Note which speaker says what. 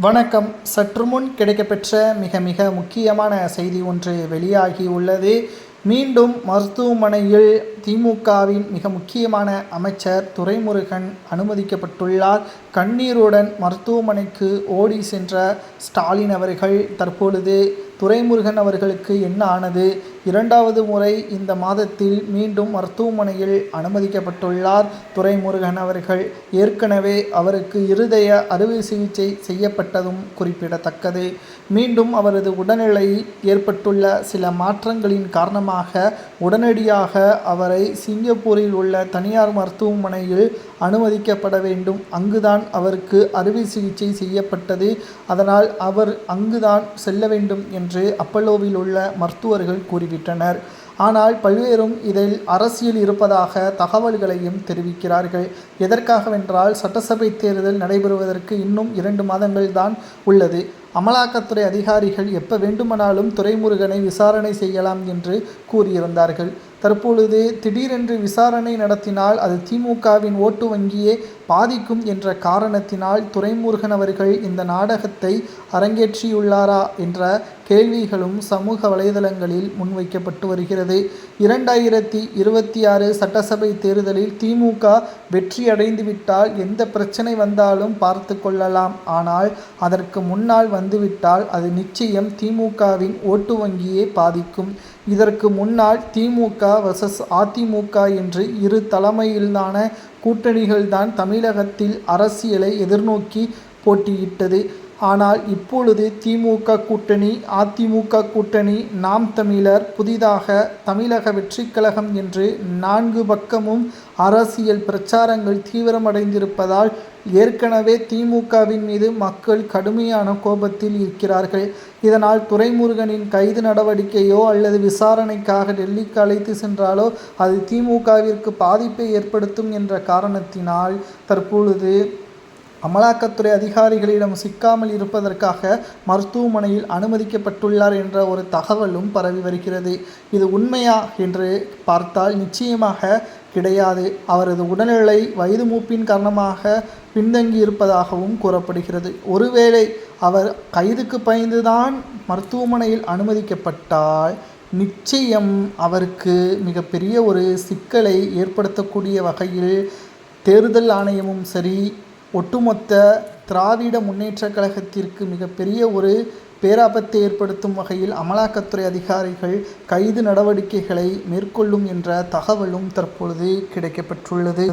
Speaker 1: வணக்கம். சற்றுமுன் கிடைக்கப்பெற்ற மிக முக்கியமான செய்தி ஒன்று வெளியாகி உள்ளது. மீண்டும் மருத்துவமனையில் திமுகவின் மிக முக்கியமான அமைச்சர் துரைமுருகன் அனுமதிக்கப்பட்டுள்ளார். கண்ணீருடன் மருத்துவமனைக்கு ஓடி சென்ற ஸ்டாலின் அவர்கள் தற்பொழுது துரைமுருகன் அவர்களுக்கு என்ன ஆனது, இரண்டாவது முறை இந்த மாதத்தில் மீண்டும் மருத்துவமனையில் அனுமதிக்கப்பட்டுள்ளார் துரைமுருகன் அவர்கள். ஏற்கனவே அவருக்கு இருதய அறுவை சிகிச்சை செய்யப்பட்டதும் குறிப்பிடத்தக்கது. மீண்டும் அவரது உடல்நிலையில் ஏற்பட்டுள்ள சில மாற்றங்களின் காரணமாக உடனடியாக அவரை சிங்கப்பூரில் உள்ள தனியார் மருத்துவமனையில் அனுமதிக்கப்பட வேண்டும். அங்குதான் அவருக்கு அறுவை சிகிச்சை செய்யப்பட்டது. அதனால் அவர் அங்குதான் செல்ல வேண்டும் என்று அப்பல்லோவில் உள்ள மருத்துவர்கள் கூறிவிட்டனர். ஆனால் பல்வேறும் இதில் அரசியல் இருப்பதாக தகவல்களையும் தெரிவிக்கிறார்கள். எதற்காகவென்றால் சட்டசபை தேர்தல் நடைபெறுவதற்கு இன்னும் 2 மாதங்கள் தான் உள்ளது. அமலாக்கத்துறை அதிகாரிகள் எப்போ வேண்டுமானாலும் துரைமுருகனை விசாரணை செய்யலாம் என்று கூறியிருந்தார்கள். தற்பொழுது திடீரென்று விசாரணை நடத்தினால் அது திமுகவின் ஓட்டு வங்கியே பாதிக்கும் என்ற காரணத்தினால் துரைமுருகன் அவர்கள் இந்த நாடகத்தை அரங்கேற்றியுள்ளாரா என்ற கேள்விகளும் சமூக வலைதளங்களில் முன்வைக்கப்பட்டு வருகிறது. 2026 சட்டசபை தேர்தலில் திமுக வெற்றி அடைந்துவிட்டால் எந்த பிரச்சனை வந்தாலும் பார்த்து கொள்ளலாம். ஆனால் அதற்கு முன்னால் வந்துவிட்டால் அது நிச்சயம் திமுகவின் ஓட்டு வங்கியே பாதிக்கும். இதற்கு முன்னால் திமுக vs அதிமுக என்று இரு தலைமையிலான கூட்டணிகள்தான் தமிழகத்தில் அரசியலை எதிர்நோக்கி போட்டியிட்டது. ஆனால் இப்பொழுது திமுக கூட்டணி, அதிமுக கூட்டணி, நாம் தமிழர், புதிதாக தமிழக வெற்றிக் கழகம் என்று 4 பக்கமும் அரசியல் பிரச்சாரங்கள் தீவிரமடைந்திருப்பதால் ஏற்கனவே திமுகவின் மீது மக்கள் கடுமையான கோபத்தில் இருக்கிறார்கள். இதனால் துரைமுருகனின் கைது நடவடிக்கையோ அல்லது விசாரணைக்காக டெல்லிக்கு அழைத்து சென்றாலோ அது திமுகவிற்கு பாதிப்பை ஏற்படுத்தும் என்ற காரணத்தினால் தற்பொழுது அமலாக்கத்துறை அதிகாரிகளிடம் சிக்காமல் இருப்பதற்காக மருத்துவமனையில் அனுமதிக்கப்பட்டுள்ளார் என்ற ஒரு தகவலும் பரவி வருகிறது. இது உண்மையா என்று பார்த்தால் நிச்சயமாக கிடையாது. அவரது உடல்நிலை வயது மூப்பின் காரணமாக பின்தங்கி இருப்பதாகவும் கூறப்படுகிறது. ஒருவேளை அவர் கைதுக்கு பயந்துதான் மருத்துவமனையில் அனுமதிக்கப்பட்டால் நிச்சயம் அவருக்கு மிகப்பெரிய ஒரு சிக்கலை ஏற்படுத்தக்கூடிய வகையில் தேர்தல் ஆணையமும் சரி, ஒட்டுமொத்த திராவிட முன்னேற்ற கழகத்திற்கு மிகப்பெரிய ஒரு பேராபத்தை ஏற்படுத்தும் வகையில் அமலாக்கத்துறை அதிகாரிகள் கைது நடவடிக்கைகளை மேற்கொள்ளும் என்ற தகவலும் தற்பொழுது கிடைக்கப்பெற்றுள்ளது.